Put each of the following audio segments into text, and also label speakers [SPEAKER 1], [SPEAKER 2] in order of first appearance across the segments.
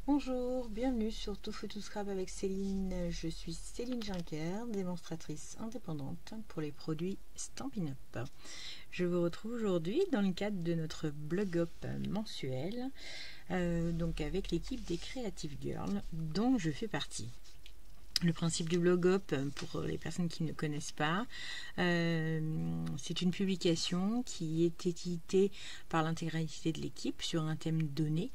[SPEAKER 1] Bonjour, bienvenue sur Tout Feu Tout Scrap avec Céline. Je suis Céline Juncker, démonstratrice indépendante pour les produits Stampin' Up. Je vous retrouve aujourd'hui dans le cadre de notre blog up mensuel, donc avec l'équipe des Creative Girls dont je fais partie. Le principe du blog up, pour les personnes qui ne connaissent pas, c'est une publication qui est éditée par l'intégralité de l'équipe sur un thème donné,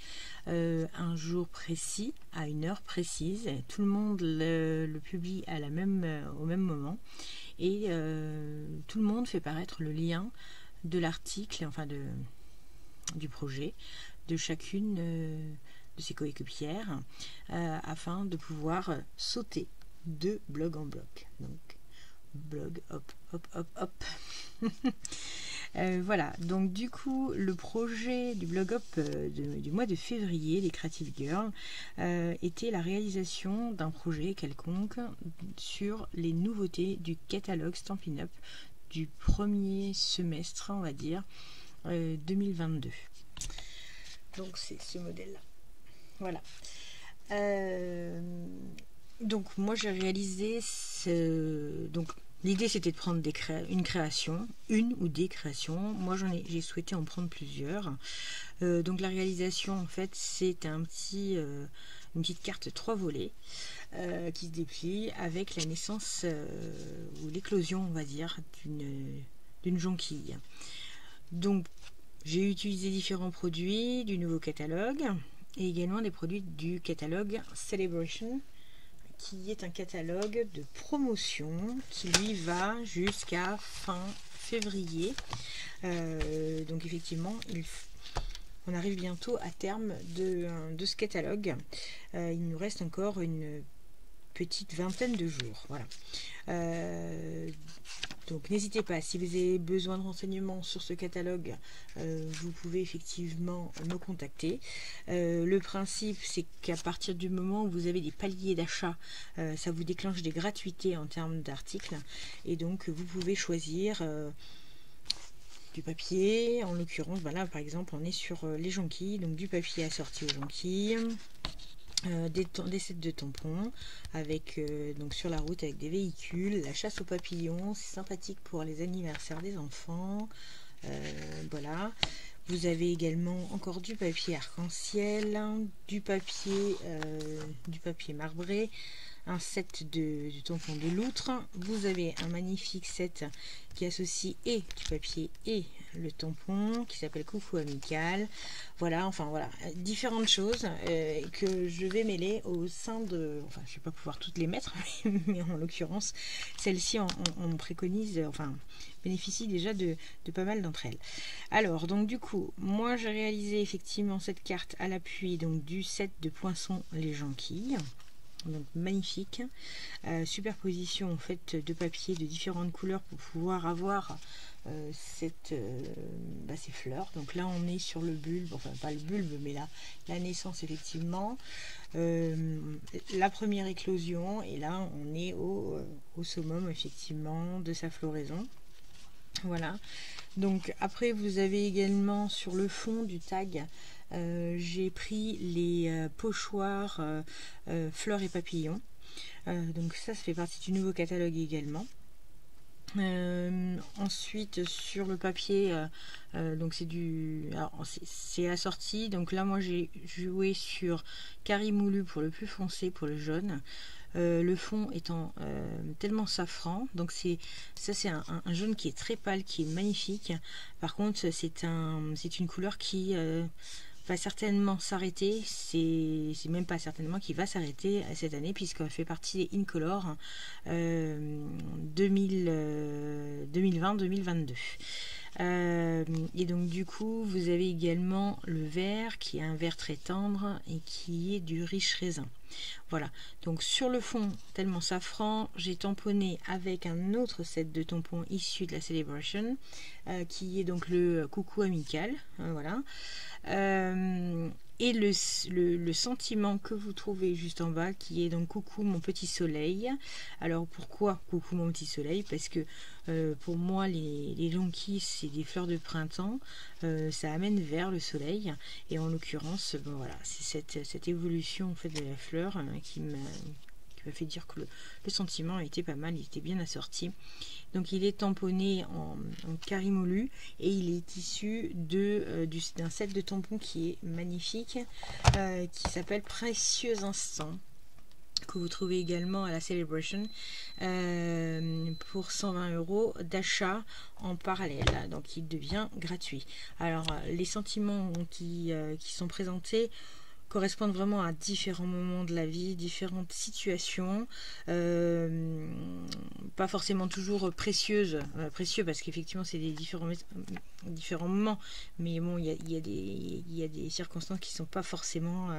[SPEAKER 1] un jour précis, à une heure précise. Tout le monde le publie au même moment et tout le monde fait paraître le lien de l'article, enfin du projet, de chacune de ses coéquipières, afin de pouvoir sauter de blog en blog. Donc blog hop hop hop hop. Voilà, donc du coup le projet du blog up du mois de février des Creative Girls était la réalisation d'un projet quelconque sur les nouveautés du catalogue Stampin' Up du premier semestre, on va dire, 2022. Donc c'est ce modèle là, voilà. Donc moi j'ai réalisé donc l'idée c'était de prendre une création, une ou des créations. Moi j'ai souhaité en prendre plusieurs. Donc la réalisation en fait c'est une petite carte 3 volets qui se déplie avec la naissance ou l'éclosion, on va dire, d'une jonquille. Donc j'ai utilisé différents produits du nouveau catalogue et également des produits du catalogue Celebration, qui est un catalogue de promotion qui lui va jusqu'à fin février. Donc effectivement, on arrive bientôt à terme de ce catalogue. Il nous reste encore une petite vingtaine de jours. Voilà. Donc n'hésitez pas, si vous avez besoin de renseignements sur ce catalogue, vous pouvez effectivement me contacter. Le principe, c'est qu'à partir du moment où vous avez des paliers d'achat, ça vous déclenche des gratuités en termes d'articles. Et donc vous pouvez choisir du papier. En l'occurrence, voilà, par exemple, on est sur les jonquilles, donc du papier assorti aux jonquilles. Des sets de tampons avec donc sur la route avec des véhicules, la chasse aux papillons, c'est sympathique pour les anniversaires des enfants. Voilà, vous avez également encore du papier arc-en-ciel, du papier marbré, un set de tampons de loutre. Vous avez un magnifique set qui associe et du papier et le tampon qui s'appelle Coucou Amical. Voilà, enfin voilà, différentes choses que je vais mêler au sein de... Enfin, je ne vais pas pouvoir toutes les mettre, mais en l'occurrence, celle-ci, on préconise, enfin, bénéficie déjà de pas mal d'entre elles. Alors, donc du coup, moi j'ai réalisé effectivement cette carte à l'appui donc du set de Poinçons les jonquilles. Donc magnifique, superposition en fait de papier de différentes couleurs pour pouvoir avoir ces fleurs. Donc là on est sur le bulbe, enfin pas le bulbe mais la naissance effectivement, la première éclosion, et là on est au summum effectivement de sa floraison. Voilà, donc après vous avez également sur le fond du tag, j'ai pris les pochoirs fleurs et papillons. Donc ça fait partie du nouveau catalogue également. Ensuite sur le papier, donc c'est assorti. Donc là moi j'ai joué sur Carré Moulu pour le plus foncé, pour le jaune. Le fond étant tellement safran, donc c'est un jaune qui est très pâle, qui est magnifique. Par contre c'est une couleur qui va certainement s'arrêter, c'est même pas certainement qui va s'arrêter cette année, puisqu'elle fait partie des Incolor 2020-2022. Et donc du coup vous avez également le vert qui est un vert très tendre et qui est du riche raisin. Voilà, donc sur le fond tellement safran, j'ai tamponné avec un autre set de tampons issu de la Celebration, qui est donc le Coucou Amical. Voilà. et le sentiment que vous trouvez juste en bas, qui est donc coucou mon petit soleil. Alors pourquoi coucou mon petit soleil? Parce que pour moi les jonquilles c'est des fleurs de printemps, ça amène vers le soleil, et en l'occurrence bon, voilà, c'est cette évolution en fait de la fleur qui m'a fait dire que le sentiment était pas mal, il était bien assorti. Donc il est tamponné en carimolu, et il est issu d'un set de tampons qui est magnifique, qui s'appelle Précieux Instant, que vous trouvez également à la Celebration pour 120 € d'achat en parallèle, donc il devient gratuit. Alors les sentiments qui sont présentés correspondent vraiment à différents moments de la vie, différentes situations, pas forcément toujours précieux parce qu'effectivement c'est des différents moments, mais bon, il y a des circonstances qui sont pas forcément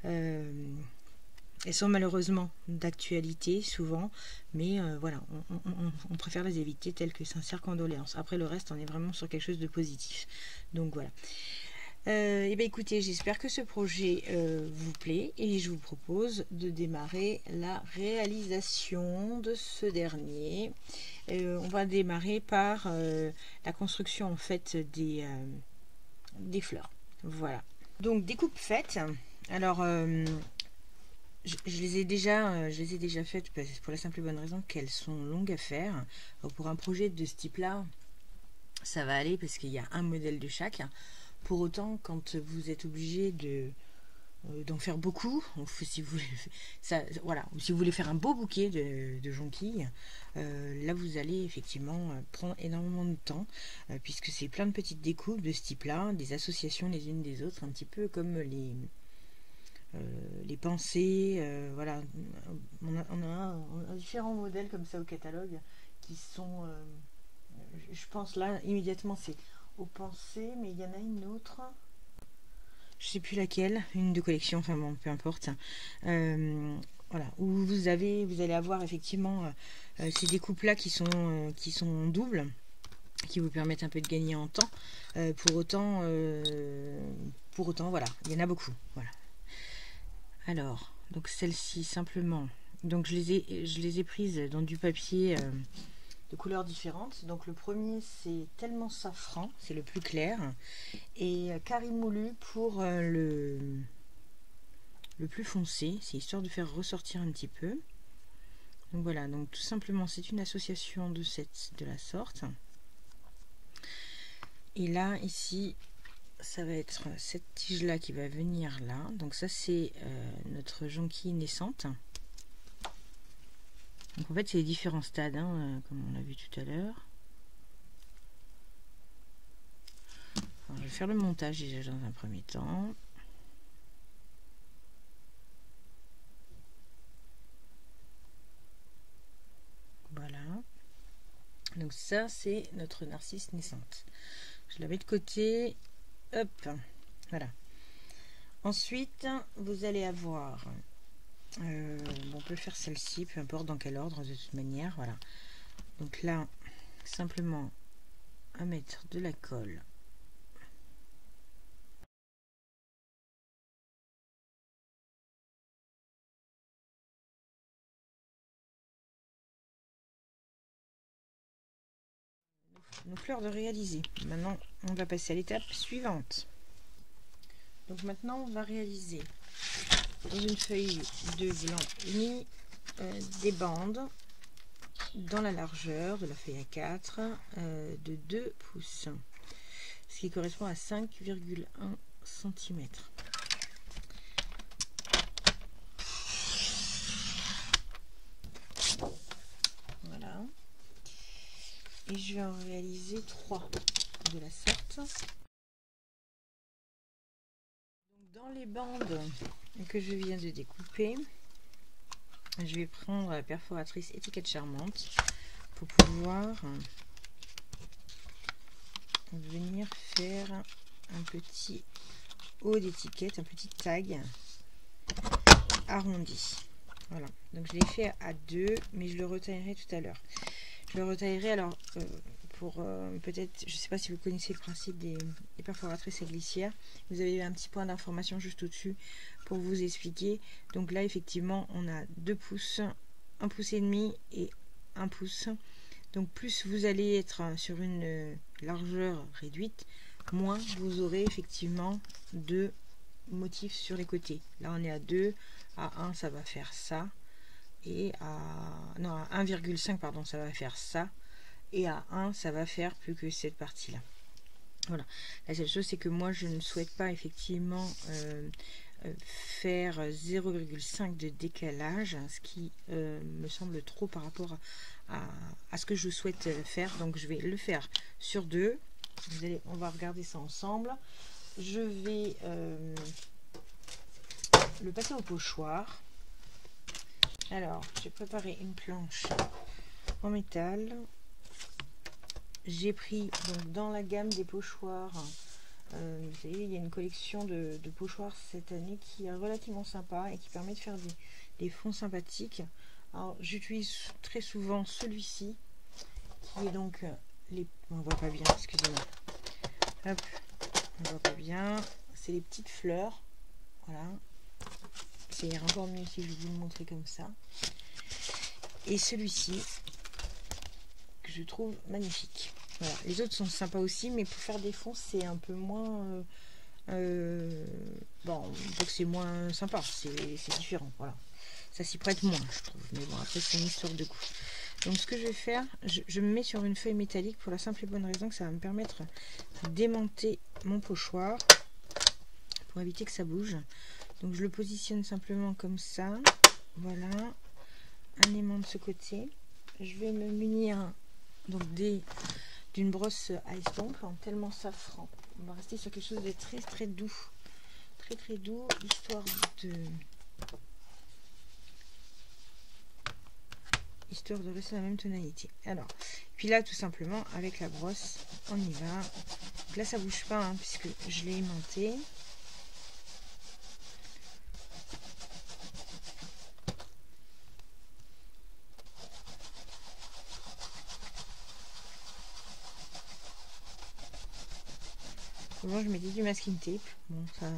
[SPEAKER 1] elles sont malheureusement d'actualité souvent, mais voilà, on préfère les éviter, telles que sincères condoléances. Après le reste, on est vraiment sur quelque chose de positif, donc voilà. Et bien écoutez, j'espère que ce projet vous plaît, et je vous propose de démarrer la réalisation de ce dernier. On va démarrer par la construction en fait des fleurs. Voilà. Donc découpe faite. Alors je les ai déjà faites pour la simple et bonne raison qu'elles sont longues à faire. Alors, pour un projet de ce type là, ça va aller parce qu'il y a un modèle de chaque. Pour autant, quand vous êtes obligé d'en faire beaucoup, si vous voulez, voilà, ou si vous voulez faire un beau bouquet de jonquilles, là vous allez effectivement prendre énormément de temps, puisque c'est plein de petites découpes de ce type-là, des associations les unes des autres, un petit peu comme les pensées, voilà. On a différents modèles comme ça au catalogue qui sont, je pense là immédiatement c'est aux pensées, mais il y en a une autre, je sais plus laquelle, une de collection, enfin bon, peu importe, voilà, où vous allez avoir effectivement ces découpes là qui sont doubles, qui vous permettent un peu de gagner en temps. Pour autant voilà, il y en a beaucoup, voilà. Alors donc celle-ci simplement, donc je les ai prises dans du papier de couleurs différentes. Donc le premier c'est Tellement Safran, c'est le plus clair, et Carimolu pour le plus foncé, c'est histoire de faire ressortir un petit peu. Donc voilà, donc tout simplement c'est une association de la sorte. Et là ici ça va être cette tige là qui va venir là, donc ça c'est notre jonquille naissante. Donc en fait c'est les différents stades, hein, comme on l'a vu tout à l'heure. Je vais faire le montage déjà dans un premier temps. Voilà. Donc ça c'est notre narcisse naissante. Je la mets de côté. Hop. Voilà. Ensuite vous allez avoir... on peut faire celle-ci, peu importe dans quel ordre de toute manière, voilà. Donc là, simplement à mettre de la colle. Nos fleurs de réaliser. Maintenant, on va passer à l'étape suivante. Donc maintenant, on va réaliser dans une feuille de blanc uni des bandes dans la largeur de la feuille A4 de 2 pouces, ce qui correspond à 5,1 cm. Voilà. Et je vais en réaliser 3 de la sorte. Donc dans les bandes que je viens de découper, je vais prendre la perforatrice étiquette charmante pour pouvoir venir faire un petit haut d'étiquette, un petit tag arrondi. Voilà, donc je l'ai fait à 2, mais je le retaillerai tout à l'heure. Je le retaillerai alors pour peut-être, je ne sais pas si vous connaissez le principe des perforatrices à glissière. Vous avez un petit point d'information juste au-dessus pour vous expliquer. Donc là, effectivement, on a 2 pouces, 1,5 pouce et 1 pouce. Donc plus vous allez être sur une largeur réduite, moins vous aurez effectivement de motifs sur les côtés. Là, on est à 2, à 1, ça va faire ça. Et à 1,5 pardon, ça va faire ça, et à 1 ça va faire plus que cette partie là. Voilà, la seule chose c'est que moi je ne souhaite pas effectivement faire 0,5 de décalage, ce qui me semble trop par rapport à ce que je souhaite faire. Donc je vais le faire sur 2. On va regarder ça ensemble. Je vais le passer au pochoir. Alors, j'ai préparé une planche en métal. J'ai pris donc dans la gamme des pochoirs. Vous savez, il y a une collection de pochoirs cette année qui est relativement sympa et qui permet de faire des fonds sympathiques. Alors, j'utilise très souvent celui-ci, qui est donc on voit pas bien, excusez-moi. Hop, on voit pas bien. C'est les petites fleurs. Voilà. C'est encore mieux si je vous le montrer comme ça. Et celui-ci, que je trouve magnifique. Voilà. Les autres sont sympas aussi, mais pour faire des fonds, c'est un peu moins... bon, donc c'est moins sympa, c'est différent. Voilà. Ça s'y prête moins, je trouve. Mais bon, après, c'est une histoire de goût. Donc, ce que je vais faire, je me mets sur une feuille métallique pour la simple et bonne raison que ça va me permettre de démonter mon pochoir pour éviter que ça bouge. Donc je le positionne simplement comme ça. Voilà, un aimant de ce côté. Je vais me munir donc d'une brosse à estompe en tellement safran. On va rester sur quelque chose de très très doux, très doux, histoire de rester dans la même tonalité. Alors, puis là tout simplement avec la brosse, on y va. Donc là ça bouge pas hein, puisque je l'ai aimanté. Moi je mettais du masking tape, bon ça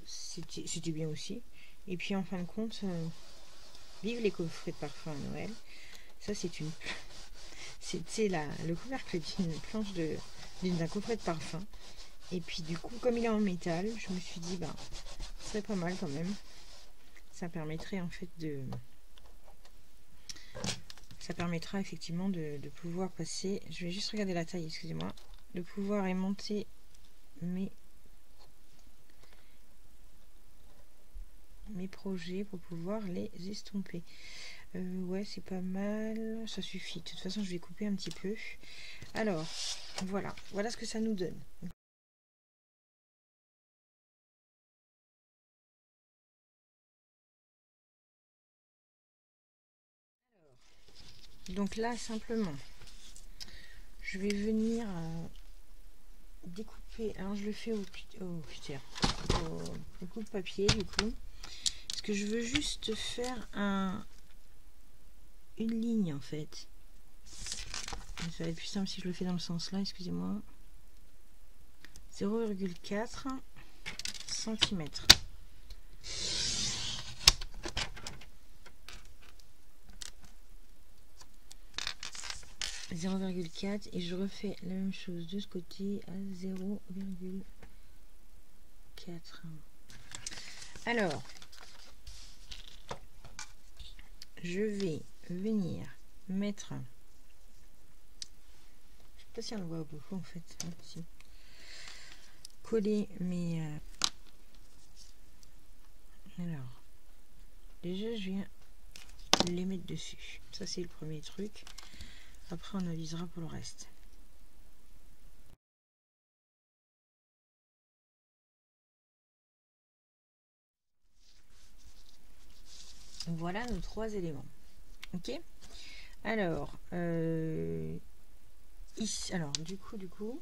[SPEAKER 1] c'était bien aussi. Et puis en fin de compte, vive les coffrets de parfum à Noël. Ça c'est le couvercle d'une planche d'un coffret de parfum. Et puis du coup comme il est en métal, je me suis dit bah ce serait pas mal quand même. Ça permettrait en fait ça permettra effectivement de pouvoir passer. Je vais juste regarder la taille, excusez-moi. De pouvoir aimanter mes projets pour pouvoir les estomper. Ouais, c'est pas mal, ça suffit. De toute façon, je vais couper un petit peu. Alors, voilà ce que ça nous donne. Donc là, simplement, je vais venir découper. Alors, je le fais au coupe-papier, du coup. Parce que je veux juste faire une ligne, en fait. Ça va être plus simple si je le fais dans le sens là, excusez-moi. 0,4 cm. « 0,4 et je refais la même chose de ce côté à 0,4. Alors, je vais venir mettre, je sais pas si on le voit beaucoup en fait, hein, si. Coller mes alors déjà je viens les mettre dessus, ça c'est le premier truc. Après on avisera pour le reste. Voilà nos 3 éléments. Ok, alors ici, alors du coup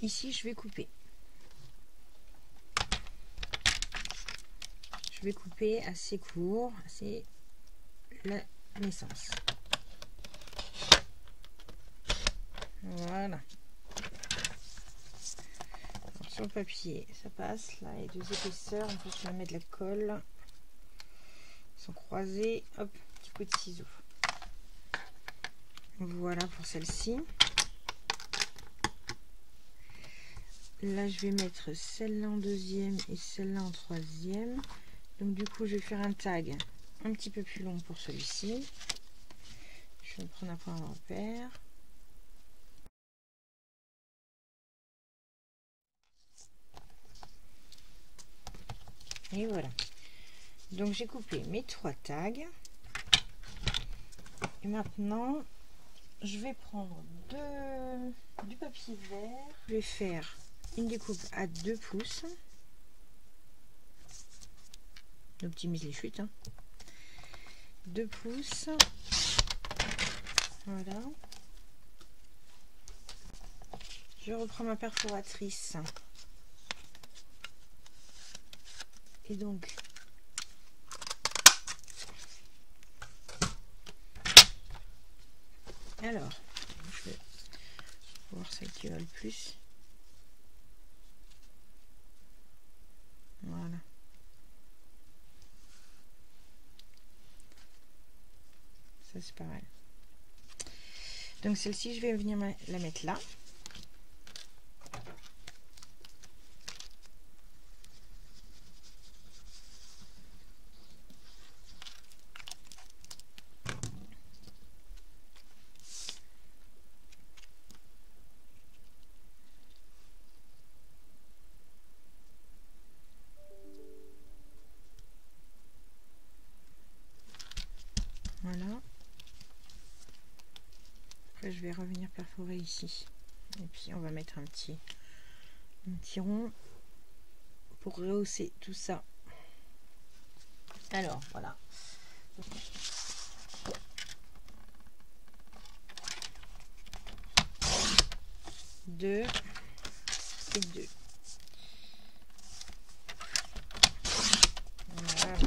[SPEAKER 1] ici je vais couper. Je vais couper assez court, c'est la naissance. Voilà. Alors, sur le papier, ça passe. Là, les deux épaisseurs. En plus, je vais mettre de la colle. Ils sont croisés. Hop, petit coup de ciseau. Voilà pour celle-ci. Là, je vais mettre celle-là en deuxième et celle-là en troisième. Donc, du coup, je vais faire un tag un petit peu plus long pour celui-ci. Je vais me prendre un point de repère. Et voilà. Donc, j'ai coupé mes 3 tags. Et maintenant, je vais prendre du papier vert. Je vais faire une découpe à 2 pouces. On optimise les chutes. 2 pouces. Voilà. Je reprends ma perforatrice. Et donc, alors, je vais voir celle qui va le plus. Voilà. Ça, c'est pas mal. Donc, celle-ci, je vais venir la mettre là. Voilà. Après, je vais revenir perforer ici. Et puis, on va mettre un petit rond pour rehausser tout ça. Alors, voilà. 2 et 2. Voilà.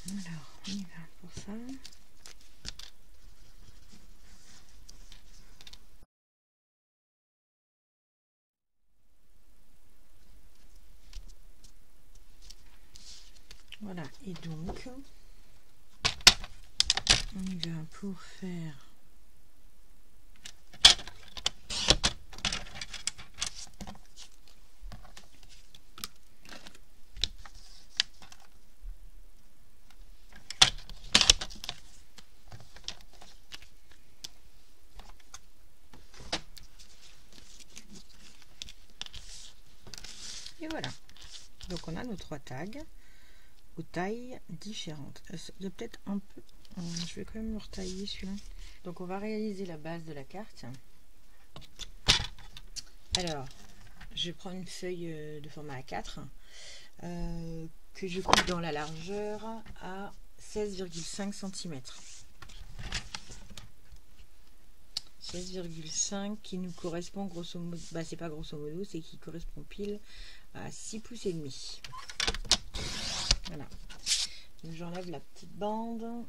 [SPEAKER 1] Alors, on y va pour ça. Voilà, et donc, on y va pour faire et voilà. Donc on a nos 3 tags aux tailles différentes. Il y a peut-être un peu, je vais quand même le retailler celui-là. Donc on va réaliser la base de la carte. Alors, je prends une feuille de format A4 que je coupe dans la largeur à 16,5 cm. 16,5 qui nous correspond grosso modo, bah c'est pas grosso modo, c'est qui correspond pile à 6 pouces et demi. Voilà. Donc j'enlève la petite bande.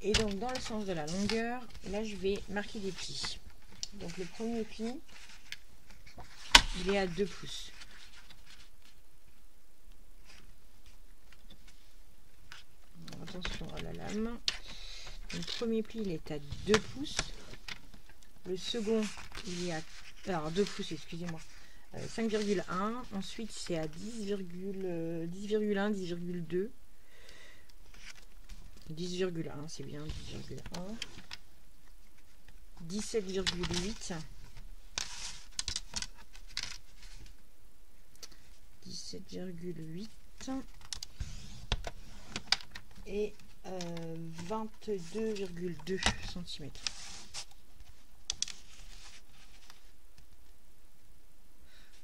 [SPEAKER 1] Et donc dans le sens de la longueur, là je vais marquer des plis. Donc le premier pli, il est à 2 pouces. Alors, attention à la lame. Le premier pli, il est à 2 pouces. Le second, il est à 2 pouces, excusez-moi. 5,1. Ensuite, c'est à 10,1, 10,2. 10,1, c'est bien, 10,1. 17,8. 17,8 et 22,2 cm.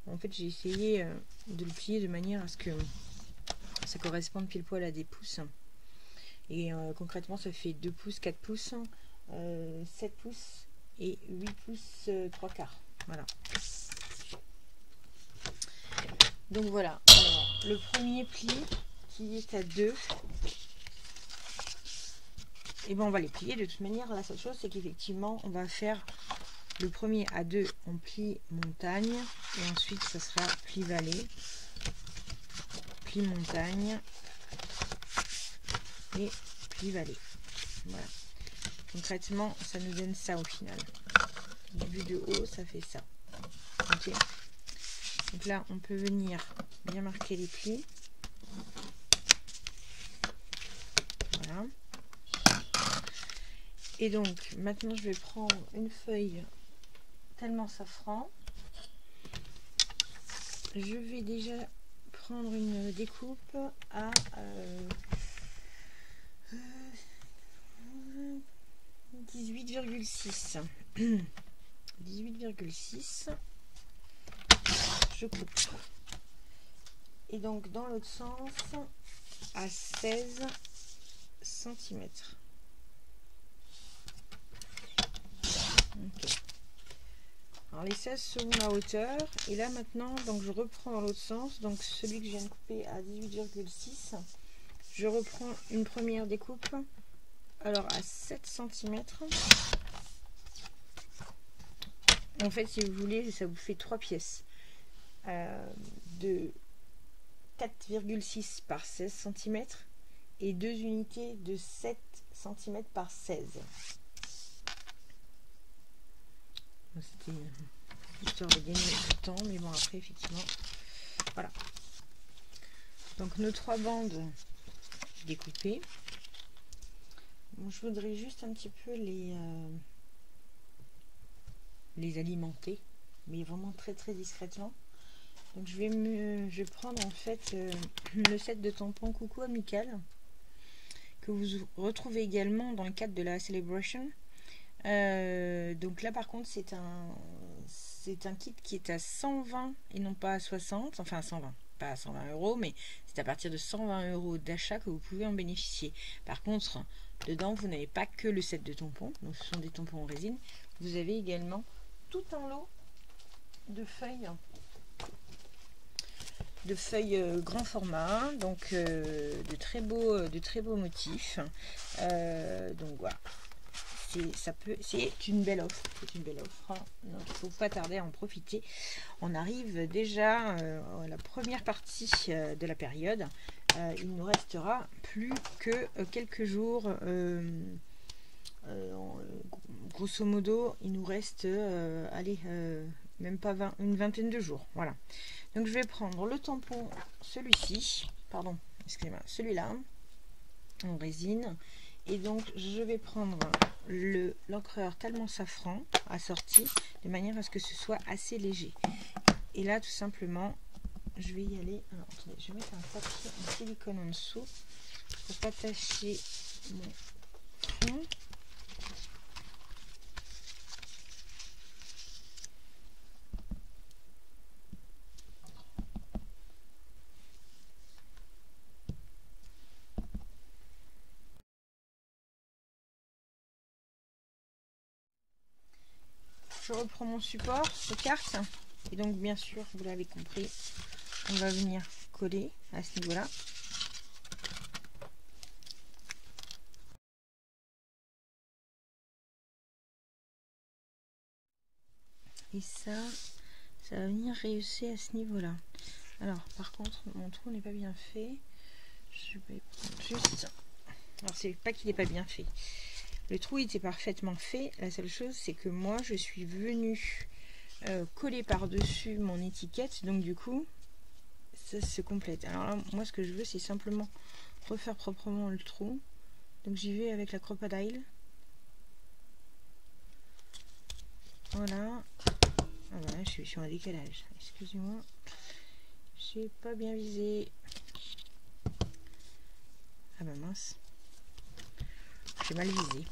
[SPEAKER 1] En fait, j'ai essayé de le plier de manière à ce que ça corresponde pile poil à des pouces. Et concrètement, ça fait 2 pouces, 4 pouces, 7 pouces et 8 pouces 3 quarts. Voilà. Donc voilà. Alors, le premier pli qui est à 2, et ben on va les plier de toute manière. La seule chose, c'est qu'effectivement, on va faire le premier à 2 en pli montagne, et ensuite ça sera pli vallée, pli montagne et pli vallée. Voilà. Concrètement, ça nous donne ça au final. Vu de haut, ça fait ça. Ok. Donc là, on peut venir bien marquer les plis. Voilà. Et donc, maintenant, je vais prendre une feuille tellement safran. Je vais déjà prendre une découpe à 18,6. 18,6. Je coupe. Et donc, dans l'autre sens, à 16 cm. Okay. Alors les 16 seront la hauteur, et là maintenant, donc je reprends dans l'autre sens, donc celui que je viens de couper à 18,6, je reprends une première découpe, alors à 7 cm. En fait, si vous voulez, ça vous fait 3 pièces de 4,6 par 16 cm et 2 unités de 7 cm par 16. C'était histoire de gagner du temps, mais bon, après effectivement voilà. Donc nos 3 bandes découpées. Bon, je voudrais juste un petit peu les alimenter, mais vraiment très discrètement. Donc je vais prendre en fait le set de tampons Coucou Amical que vous retrouvez également dans le cadre de la Celebration. Donc là par contre c'est un kit qui est à 120 et non pas à 60, enfin à 120, pas à 120 €, mais c'est à partir de 120 € d'achat que vous pouvez en bénéficier. Par contre, dedans vous n'avez pas que le set de tampons, donc ce sont des tampons en résine, vous avez également tout un lot de feuilles grand format, donc de très beaux motifs. Donc voilà, c'est une belle offre, hein. Donc il faut pas tarder à en profiter. On arrive déjà à la première partie de la période. Il nous restera plus que quelques jours. Grosso modo, il nous reste même pas une vingtaine de jours. Voilà. Donc je vais prendre le tampon, celui-là en résine, et donc je vais prendre l'encreur Talmant Safran assorti de manière à ce que ce soit assez léger. Et là tout simplement je vais y aller. Alors attendez, je vais mettre un papier en silicone en dessous pour pas tacher mon fond. Je reprends mon support de carte, et donc bien sûr vous l'avez compris, on va venir coller à ce niveau là. Et ça va venir rehausser à ce niveau là. Alors par contre mon trou n'est pas bien fait, je vais prendre juste, alors c'est pas qu'il n'est pas bien fait, le trou était parfaitement fait, la seule chose c'est que moi je suis venue coller par dessus mon étiquette, donc du coup ça se complète. Alors là moi ce que je veux c'est simplement refaire proprement le trou, donc j'y vais avec la Crocodile. Voilà. Ah voilà, je suis sur un décalage, excusez-moi, J'ai pas bien visé. Ah bah mince. J'ai mal visé.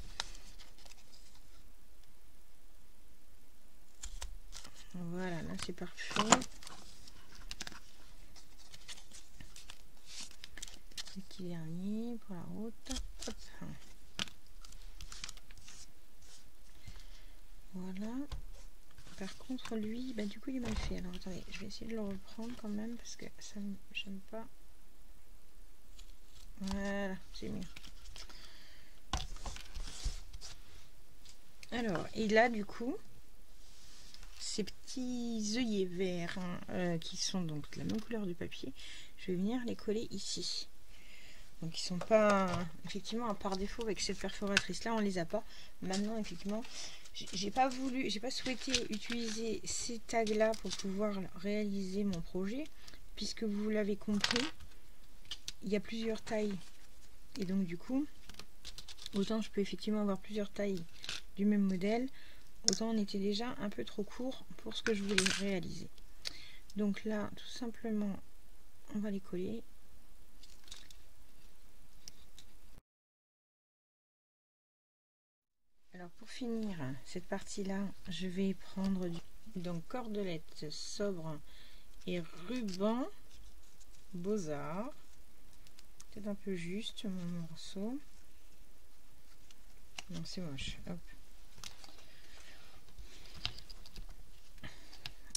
[SPEAKER 1] Voilà, là c'est parfait. Petit dernier pour la route. Hop. Voilà. Par contre, lui, bah du coup, il est mal fait. Alors attendez, je vais essayer de le reprendre quand même parce que ça, j'aime pas. Voilà, c'est mieux. Alors, et là, du coup, ces petits œillets verts qui sont donc de la même couleur du papier, je vais venir les coller ici. Donc, ils sont pas effectivement par défaut avec cette perforatrice là, on les a pas. Maintenant, effectivement, j'ai pas souhaité utiliser ces tags là pour pouvoir réaliser mon projet, puisque vous l'avez compris, il y a plusieurs tailles et donc du coup, autant je peux effectivement avoir plusieurs tailles du même modèle, autant on était déjà un peu trop court pour ce que je voulais réaliser. Donc là, tout simplement, on va les coller. Alors pour finir cette partie-là, je vais prendre donc cordelette sobre et ruban Beaux-Arts. Peut-être un peu juste mon morceau. Non, c'est moche. Hop.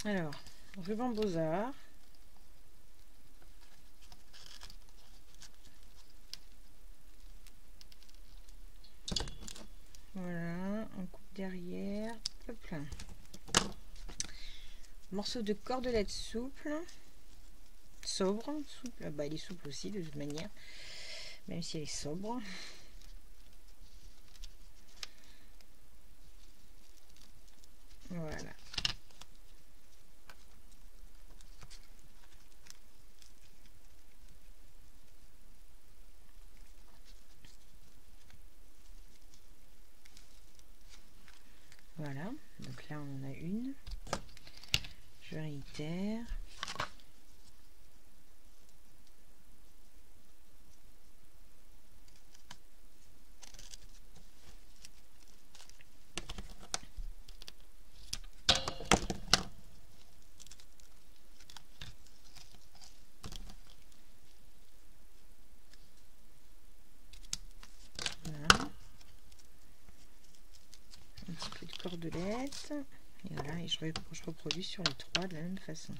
[SPEAKER 1] Alors, ruban Beaux-Arts. Voilà, on coupe derrière. Hop là. Morceau de cordelette souple. Sobre. Souple. Bah, il est souple aussi de toute manière. Même si elle est sobre. Voilà. Voilà. Donc là, on en a une. Je réitère. Un petit peu de cordelette. Et voilà, et je reproduis sur les trois de la même façon.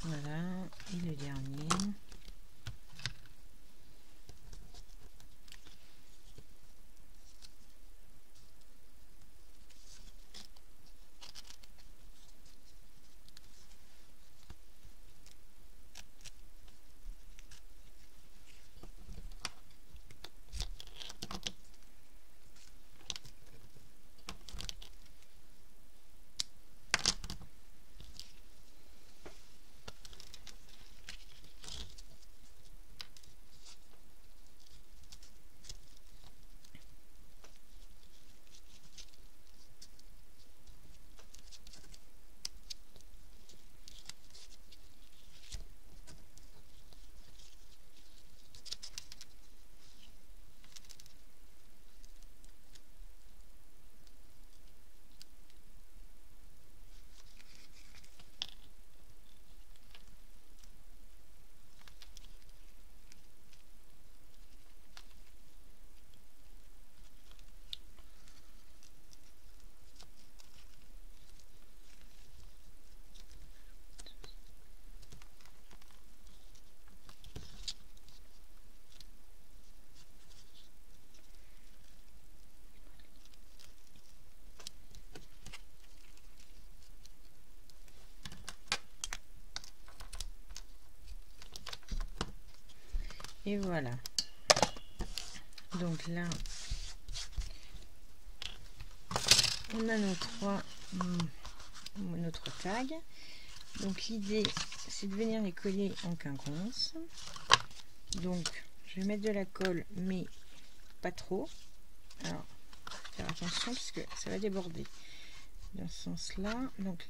[SPEAKER 1] Voilà, et le dernier. Et voilà. Donc là, on a notre tag. Donc l'idée, c'est de venir les coller en quinconce. Donc je vais mettre de la colle, mais pas trop. Alors, faire attention parce que ça va déborder dans ce sens-là. Donc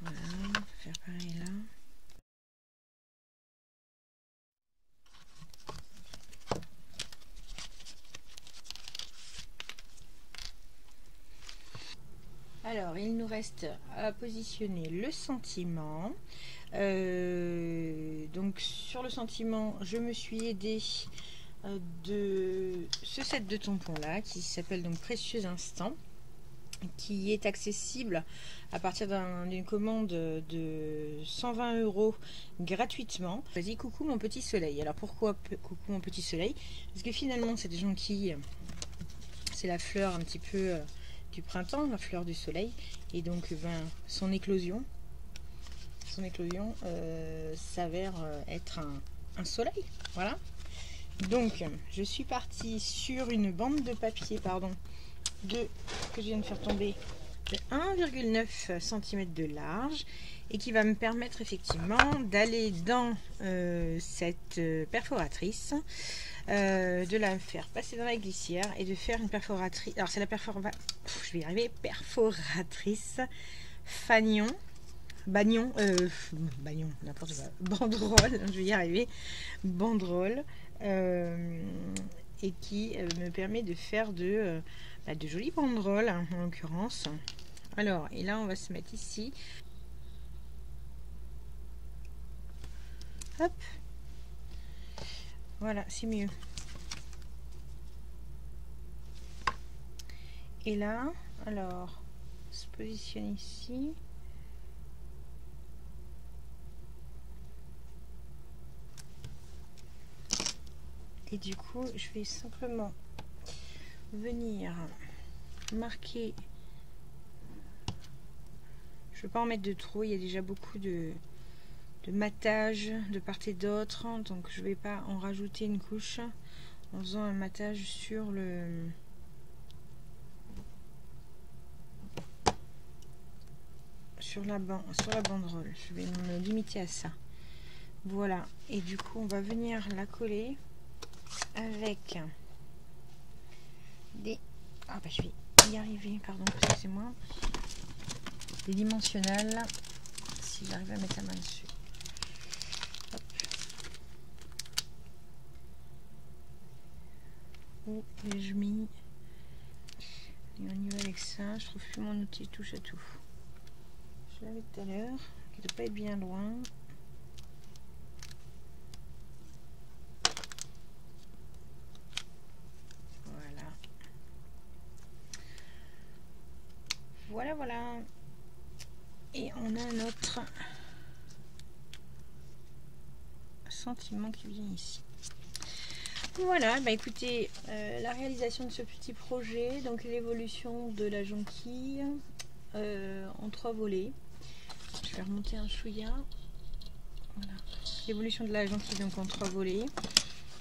[SPEAKER 1] voilà, on va faire pareil là. Alors, il nous reste à positionner le sentiment. Donc, sur le sentiment, je me suis aidée de ce set de tampons là qui s'appelle donc Précieux Instant, qui est accessible à partir d'une commande de 120 € gratuitement. Vas-y, coucou mon petit soleil. Alors pourquoi coucou mon petit soleil? Parce que finalement cette jonquille, c'est la fleur un petit peu du printemps, la fleur du soleil, et donc son éclosion s'avère être un soleil. Voilà. Donc je suis partie sur une bande de papier, que je viens de faire tomber, de 1,9 cm de large, et qui va me permettre effectivement d'aller dans cette perforatrice, de la faire passer dans la glissière et de faire une perforatrice. Alors c'est la je vais y arriver, perforatrice bagnon, n'importe quoi, banderole, je vais y arriver, banderole, et qui me permet de faire de jolies banderoles en l'occurrence. Alors, et là on va se mettre ici, hop, voilà, c'est mieux. Et là, alors, on se positionne ici. Et du coup, je vais simplement venir marquer. Je ne vais pas en mettre de trop, il y a déjà beaucoup de matage de part et d'autre, donc je ne vais pas en rajouter une couche en faisant un matage sur la banderole. Je vais me limiter à ça. Voilà, et du coup on va venir la coller avec des... Ah bah je vais y arriver, pardon, excusez-moi. Des dimensionnels, si j'arrive à mettre la main dessus. Hop. Où ai-je mis? Et on y va avec ça, je trouve plus mon outil touche à tout. Je l'avais tout à l'heure, qui ne doit pas être bien loin. Voilà. Et on a notre sentiment qui vient ici. Voilà, bah écoutez, la réalisation de ce petit projet, donc l'évolution de la jonquille en 3 volets. Je vais remonter un chouïa. Voilà. L'évolution de la jonquille donc en 3 volets.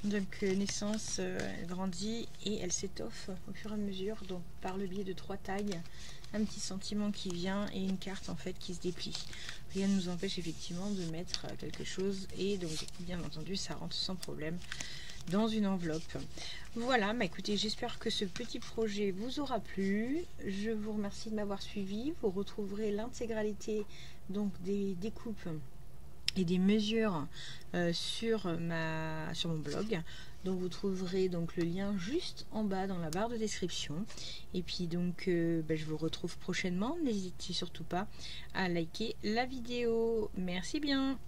[SPEAKER 1] Donc naissance, elle grandit et elle s'étoffe au fur et à mesure, donc par le biais de 3 tags, un petit sentiment qui vient et une carte en fait qui se déplie. Rien ne nous empêche effectivement de mettre quelque chose, et donc bien entendu ça rentre sans problème dans une enveloppe. Voilà, bah écoutez, j'espère que ce petit projet vous aura plu. Je vous remercie de m'avoir suivi. Vous retrouverez l'intégralité donc des découpes et des mesures sur mon blog. Donc vous trouverez donc le lien juste en bas dans la barre de description. Et puis donc je vous retrouve prochainement. N'hésitez surtout pas à liker la vidéo. Merci bien.